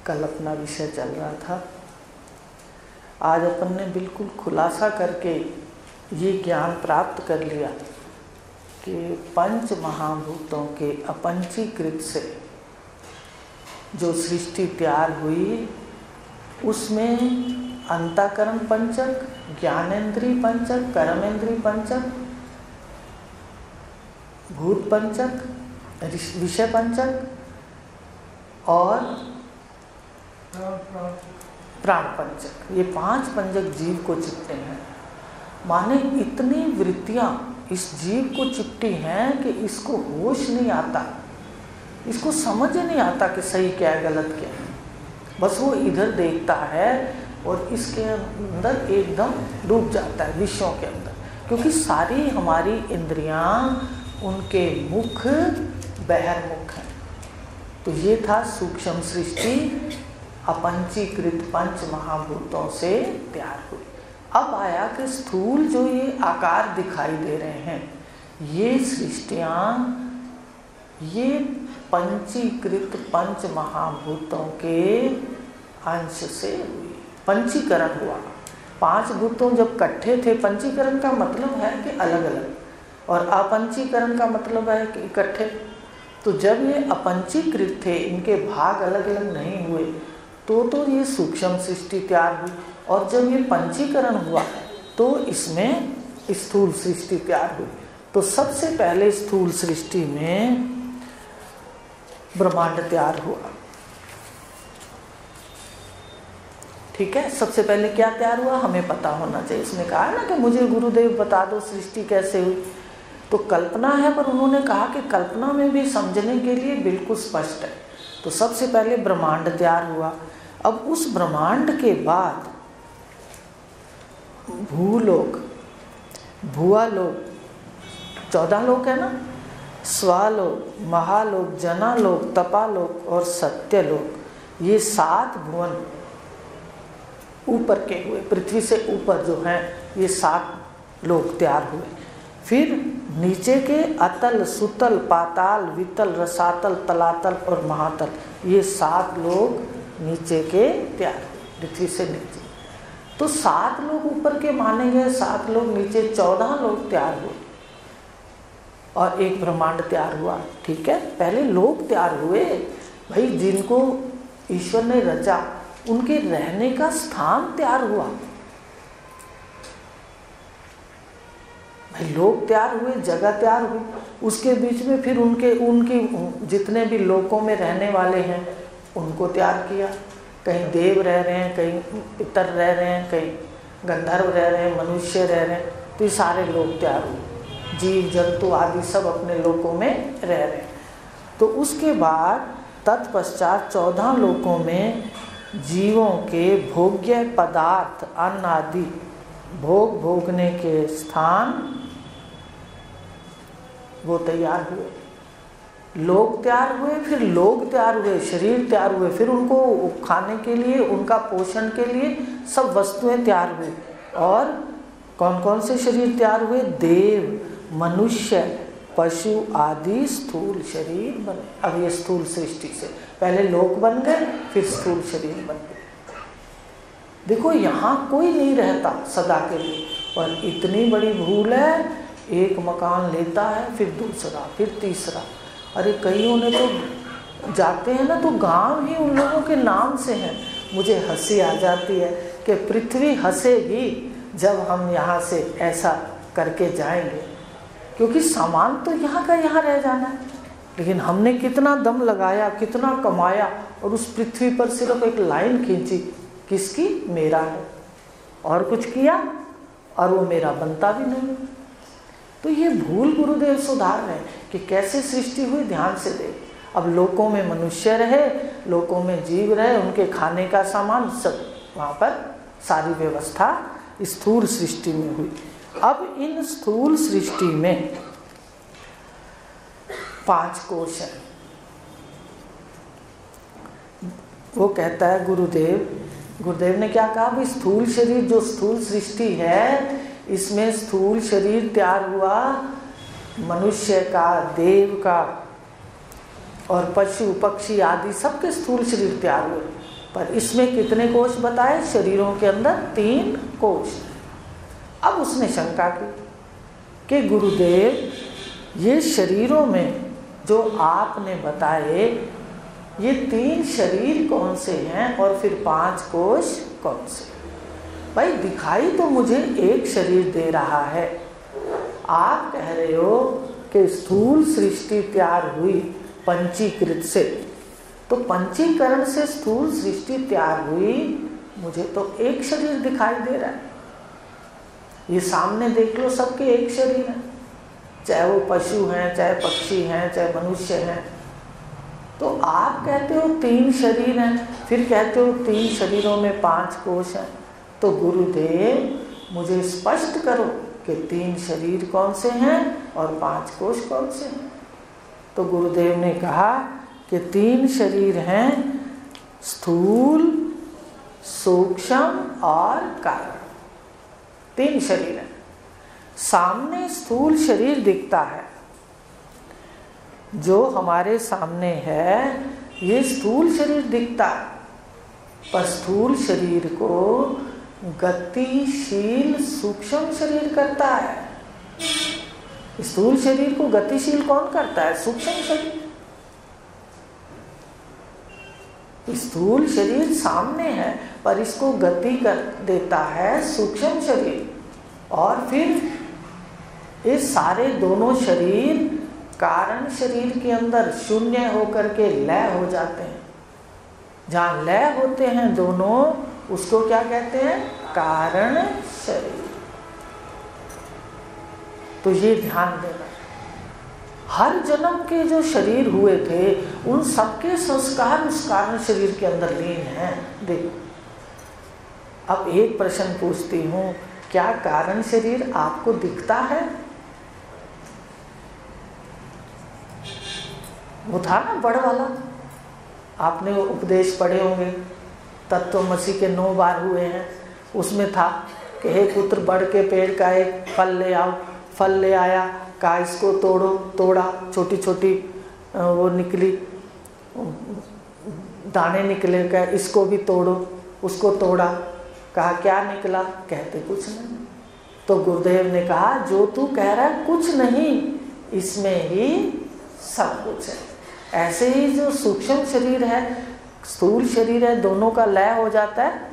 कल अपना विषय चल रहा था। आज अपन ने बिल्कुल खुलासा करके ये ज्ञान प्राप्त कर लिया कि पंच महाभूतों के अपंचीकृत से जो सृष्टि तैयार हुई उसमें अंतःकरण पंचक, ज्ञानेंद्रिय पंचक, कर्मेंद्रिय पंचक, भूत पंचक, विषय पंचक और प्राण पंचक, ये 5 पंचक जीव को चिपटे हैं। माने इतनी वृत्तियां इस जीव को चिपटी हैं कि इसको होश नहीं आता, इसको समझ नहीं आता कि सही क्या है गलत क्या है। बस वो इधर देखता है और इसके अंदर एकदम डूब जाता है विषयों के अंदर, क्योंकि सारी हमारी इंद्रियां उनके मुख बहिर्मुख हैं। तो ये था सूक्ष्म सृष्टि अपंचीकृत पंच महाभूतों से तैयार हुई। अब आया कि स्थूल जो ये आकार दिखाई दे रहे हैं, ये सृष्टियां ये पंचीकृत पंच महाभूतों के अंश से हुई। पंचीकरण हुआ। 5 भूतों जब इकट्ठे थे, पंचीकरण का मतलब है कि अलग अलग, और अपंचीकरण का मतलब है कि इकट्ठे। तो जब ये अपंचीकृत थे, इनके भाग अलग अलग नहीं हुए, तो ये सूक्ष्म सृष्टि तैयार हुई। और जब ये पंचीकरण हुआ तो इसमें स्थूल सृष्टि तैयार हुई। तो सबसे पहले स्थूल सृष्टि में ब्रह्मांड तैयार हुआ। ठीक है, सबसे पहले क्या तैयार हुआ हमें पता होना चाहिए। उसने कहा ना कि मुझे गुरुदेव बता दो सृष्टि कैसे हुई। तो कल्पना है, पर उन्होंने कहा कि कल्पना में भी समझने के लिए बिल्कुल स्पष्ट है। तो सबसे पहले ब्रह्मांड तैयार हुआ। अब उस ब्रह्मांड के बाद भूलोक, भुआलोक, 14 लोक है ना, स्वालोक, महालोक, जनालोक, तपालोक और सत्यलोक, ये 7 भुवन ऊपर के हुए, पृथ्वी से ऊपर जो हैं ये 7 लोक तैयार हुए। फिर नीचे के अतल, सुतल, पाताल, वितल, रसातल, तलातल और महातल, ये 7 लोक नीचे के तैयार हुए पृथ्वी से नीचे। तो 7 लोग ऊपर के माने गए, 7 लोग नीचे, 14 लोग तैयार हुए और एक ब्रह्मांड तैयार हुआ। ठीक है, पहले लोग तैयार हुए भाई, जिनको ईश्वर ने रचा उनके रहने का स्थान तैयार हुआ। भाई लोग तैयार हुए, जगह तैयार हुई, उसके बीच में फिर उनकी जितने भी लोकों में रहने वाले हैं उनको तैयार किया। कहीं देव रह रहे हैं, कहीं पितर रह रहे हैं, कहीं गंधर्व रह रहे हैं, मनुष्य रह रहे हैं, तो ये सारे लोग तैयार हुए। जीव जंतु आदि सब अपने लोकों में रह रहे हैं। तो उसके बाद तत्पश्चात 14 लोकों में जीवों के भोग्य पदार्थ, अन्न आदि भोग भोगने के स्थान वो तैयार हुए। लोग तैयार हुए, फिर लोग तैयार हुए, शरीर तैयार हुए, फिर उनको खाने के लिए, उनका पोषण के लिए सब वस्तुएं तैयार हुई। और कौन कौन से शरीर तैयार हुए? देव, मनुष्य, पशु आदि स्थूल शरीर बने। अब ये स्थूल सृष्टि से पहले लोक बन गए, फिर स्थूल शरीर बन गए। देखो यहाँ कोई नहीं रहता सदा के लिए, और इतनी बड़ी भूल है, एक मकान लेता है, फिर दूसरा, फिर तीसरा। अरे कईयों ने तो जाते हैं ना तो गांव ही उन लोगों के नाम से हैं। मुझे हंसी आ जाती है कि पृथ्वी हंसेगी जब हम यहाँ से ऐसा करके जाएंगे, क्योंकि सामान तो यहाँ का यहाँ रह जाना है। लेकिन हमने कितना दम लगाया, कितना कमाया, और उस पृथ्वी पर सिर्फ एक लाइन खींची, किसकी? मेरा है। और कुछ किया और वो मेरा बनता भी नहीं। तो ये भूल गुरुदेव सुधार रहे हैं कि कैसे सृष्टि हुई, ध्यान से देख। अब लोकों में मनुष्य रहे, लोकों में जीव रहे, उनके खाने का सामान सब वहाँ पर सारी व्यवस्था स्थूल सृष्टि में हुई। अब इन स्थूल सृष्टि में 5 कोश हैं। वो कहता है गुरुदेव ने क्या कहा? भी स्थूल शरीर जो स्थूल सृष्टि है, इसमें स्थूल शरीर तैयार हुआ मनुष्य का, देव का और पशु पक्षी आदि सबके स्थूल शरीर तैयार हुए। पर इसमें कितने कोष बताए? शरीरों के अंदर 3 कोष। अब उसने शंका की कि गुरुदेव ये शरीरों में जो आपने बताए ये 3 शरीर कौन से हैं और फिर 5 कोष कौन से? भाई दिखाई तो मुझे एक शरीर दे रहा है। आप कह रहे हो कि स्थूल सृष्टि तैयार हुई पंचीकृत से, तो पंचीकरण से स्थूल सृष्टि तैयार हुई, मुझे तो एक शरीर दिखाई दे रहा है। ये सामने देख लो, सबके एक शरीर है, चाहे वो पशु हैं, चाहे पक्षी हैं, चाहे मनुष्य हैं। तो आप कहते हो 3 शरीर हैं, फिर कहते हो 3 शरीरों में 5 कोष हैं। तो गुरुदेव मुझे स्पष्ट करो कि 3 शरीर कौन से हैं और 5 कोष कौन से हैं। तो गुरुदेव ने कहा कि 3 शरीर हैं, स्थूल, सूक्ष्म और कारण। 3 शरीर हैं। सामने स्थूल शरीर दिखता है, जो हमारे सामने है ये स्थूल शरीर दिखता है, पर स्थूल शरीर को गतिशील सूक्ष्म शरीर करता है। स्थूल शरीर को गतिशील कौन करता है? सूक्ष्म शरीर। स्थूल शरीर सामने है पर इसको गति कर देता है सूक्ष्म शरीर। और फिर ये सारे दोनों शरीर कारण शरीर के अंदर शून्य होकर के लय हो जाते हैं। जहाँ लय होते हैं दोनों, उसको क्या कहते हैं? कारण शरीर। तो ये ध्यान देना, हर जन्म के जो शरीर हुए थे उन सबके संस्कार उस कारण शरीर के अंदर लीन हैं। देखो, अब एक प्रश्न पूछती हूँ, क्या कारण शरीर आपको दिखता है? वो था ना बड़ वाला, आपने वो उपदेश पढ़े होंगे, तत्वमसी के 9 बार हुए हैं। उसमें था कि हे पुत्र बड़ के पेड़ का एक फल ले आओ। फल ले आया, कहा इसको तोड़ो, तोड़ा, छोटी छोटी वो निकली दाने निकले, कहा इसको भी तोड़ो, उसको तोड़ा, कहा क्या निकला? कहते कुछ नहीं। तो गुरुदेव ने कहा जो तू कह रहा है कुछ नहीं, इसमें ही सब कुछ है। ऐसे ही जो सूक्ष्म शरीर है, स्थूल शरीर है, दोनों का लय हो जाता है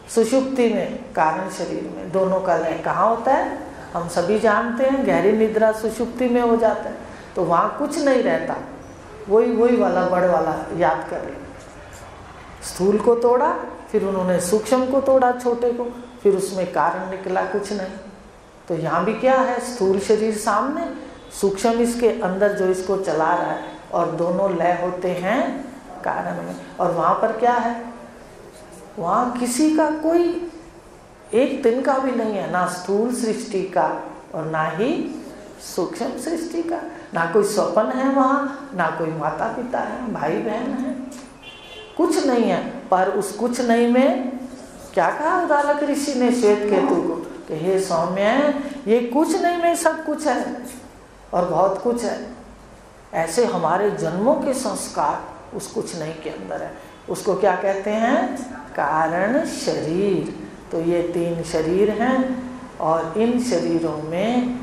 सुषुप्ति में, कारण शरीर में दोनों का लय कहाँ होता है? हम सभी जानते हैं, गहरी निद्रा सुषुप्ति में हो जाता है, तो वहाँ कुछ नहीं रहता। वही वाला बड़ वाला याद कर ले। स्थूल को तोड़ा, फिर उन्होंने सूक्ष्म को तोड़ा, छोटे को, फिर उसमें कारण निकला कुछ नहीं। तो यहाँ भी क्या है? स्थूल शरीर सामने, सूक्ष्म इसके अंदर जो इसको चला रहा है, और दोनों लय होते हैं कारण में। और वहाँ पर क्या है? वहाँ किसी का कोई एक दिन का भी नहीं है, ना स्थूल सृष्टि का और ना ही सूक्ष्म सृष्टि का। ना कोई स्वप्न है वहाँ, ना कोई माता पिता है, भाई बहन है, कुछ नहीं है। पर उस कुछ नहीं में क्या कहा उदालक ऋषि ने श्वेत केतु को कि हे सौम्य, ये कुछ नहीं में सब कुछ है और बहुत कुछ है। ऐसे हमारे जन्मों के संस्कार उस कुछ नहीं के अंदर है। उसको क्या कहते हैं? कारण शरीर। तो ये 3 शरीर हैं और इन शरीरों में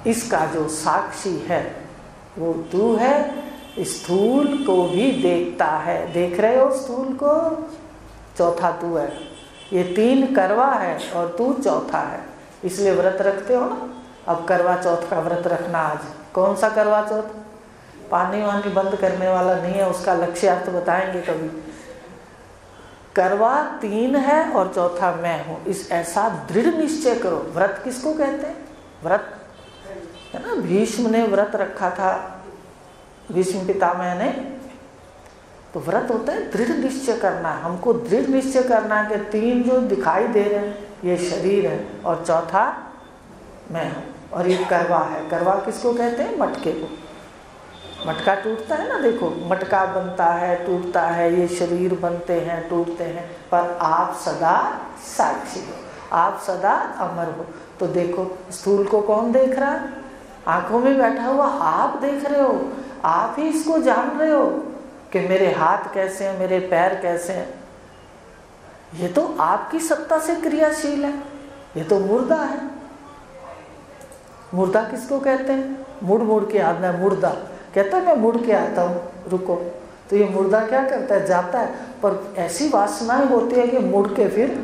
इसका जो साक्षी है वो तू है। स्थूल को भी देखता है, देख रहे हो स्थूल को? चौथा तू है। ये 3 करवा है और तू चौथा है, इसलिए व्रत रखते हो ना। अब करवा चौथ का व्रत रखना आज। कौन सा करवा चौथ? पानी वानी बंद करने वाला नहीं है, उसका लक्ष्यार्थ बताएंगे कभी। करवा 3 है और चौथा मैं हूँ, इस ऐसा दृढ़ निश्चय करो। व्रत किसको कहते हैं? व्रत है ना, भीष्म ने व्रत रखा था, भीष्म पितामह ने। तो व्रत होता है दृढ़ निश्चय करना है। हमको दृढ़ निश्चय करना है कि 3 जो दिखाई दे रहे हैं ये शरीर है और चौथा मैं हूँ, और ये करवा है। करवा किसको कहते हैं? मटके को। मटका टूटता है ना, देखो मटका बनता है, टूटता है, ये शरीर बनते हैं, टूटते हैं, पर आप सदा साक्षी हो, आप सदा अमर हो। तो देखो स्थूल को कौन देख रहा है? आंखों में बैठा हुआ आप देख रहे हो, आप ही इसको जान रहे हो। कि मेरे हाथ कैसे हैं, मेरे पैर कैसे हैं। ये तो आपकी सत्ता से क्रियाशील है, ये तो मुर्दा है। मुर्दा किसको कहते हैं? मुड़ मुड़ के आना है। मुर्दा कहता है मैं मुड़ के आता हूँ, रुको। तो ये मुर्दा क्या करता है? जाता है, पर ऐसी वासनाएं होती है कि मुड़ के फिर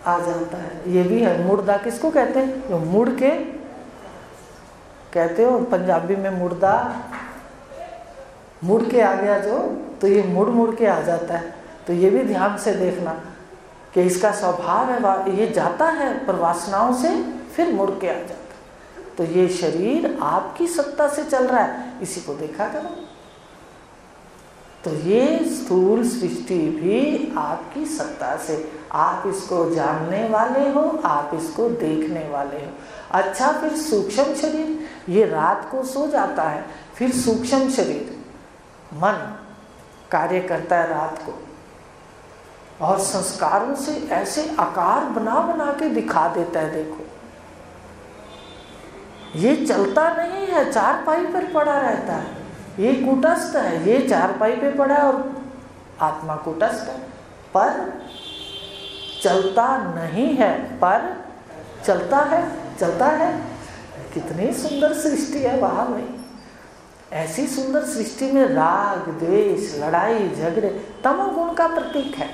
आ जाता है। ये भी है। मुर्दा किसको कहते हैं? जो मुड़ के कहते हो पंजाबी में, मुर्दा मुड़ के आ गया जो, तो ये मुड़ मुड़ के आ जाता है। तो ये भी ध्यान से देखना कि इसका स्वभाव है, ये जाता है पर वासनाओं से फिर मुड़ के आ जाता है। तो ये शरीर आपकी सत्ता से चल रहा है, इसी को देखा करो। तो ये स्थूल सृष्टि भी आपकी सत्ता से, आप इसको जानने वाले हो, आप इसको देखने वाले हो। अच्छा, फिर सूक्ष्म शरीर, ये रात को सो जाता है, फिर सूक्ष्म शरीर मन कार्य करता है रात को, और संस्कारों से ऐसे आकार बना बना के दिखा देता है। देखो, ये चलता नहीं है, चारपाई पर पड़ा रहता है। ये कूटस्थ है, ये चारपाई पे पड़ा है, और आत्मा कूटस्थ है, पर चलता नहीं है, पर चलता है, चलता है। कितनी सुंदर सृष्टि है वहां में। ऐसी सुंदर सृष्टि में राग, द्वेष, लड़ाई, झगड़े तमोगुण का प्रतीक है,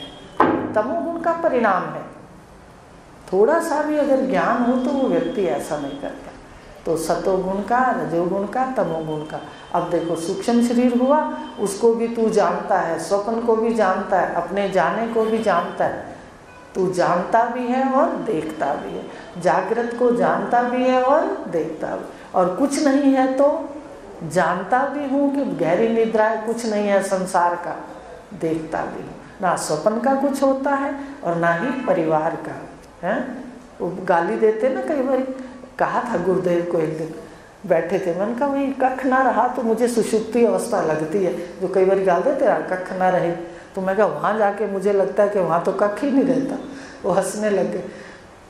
तमोगुण का परिणाम है। थोड़ा सा भी अगर ज्ञान हो तो वो व्यक्ति ऐसा नहीं करता। तो सतोगुण का, रजोगुण का, तमोगुण का। अब देखो, सूक्ष्म शरीर हुआ, उसको भी तू जानता है, स्वप्न को भी जानता है, अपने जाने को भी जानता है। तू जानता भी है और देखता भी है, जागृत को जानता भी है और देखता भी। और कुछ नहीं है तो जानता भी हूँ कि गहरी निद्रा है, कुछ नहीं है संसार का, देखता भी हूँ। ना स्वप्न का कुछ होता है और ना ही परिवार का है। वो गाली देते ना कई बार। कहा था गुरुदेव को, एक दिन बैठे थे, मैंने कहा वही कख ना रहा तो मुझे सुषुप्ति अवस्था लगती है। जो कई बार गाल देते हैं कख ना रहे, तो मैं कहा वहाँ जाके मुझे लगता है कि वहाँ तो कख ही नहीं रहता। वो हंसने लग गए।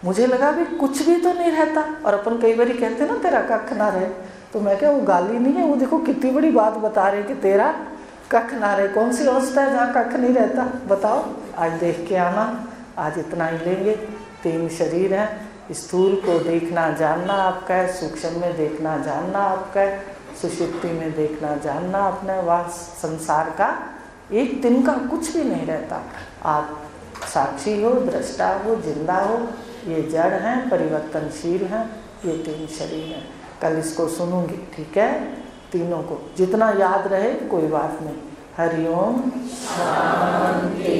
मुझे लगा भी कुछ भी तो नहीं रहता। और अपन कई बार कहते ना तेरा कख ना रहे, तो मैं क्या वो गाली नहीं है, वो देखो कितनी बड़ी बात बता रहे कि तेरा कख ना रहे। कौन सी अवस्था है जहाँ कख नहीं रहता? बताओ, आज देख के आना। आज इतना ही लेंगे। 3 शरीर हैं। स्थूल को देखना जानना आपका है, सूक्ष्म में देखना जानना आपका है, सुषुप्ति में देखना जानना अपने। वहाँ संसार का एक दिन का कुछ भी नहीं रहता। आप साक्षी हो, दृष्टा हो, जिंदा हो। ये जड़ हैं, परिवर्तनशील हैं, ये 3 शरीर हैं। कल इसको सुनूंगी, ठीक है? तीनों को जितना याद रहे कोई बात नहीं। हरिओम शांति।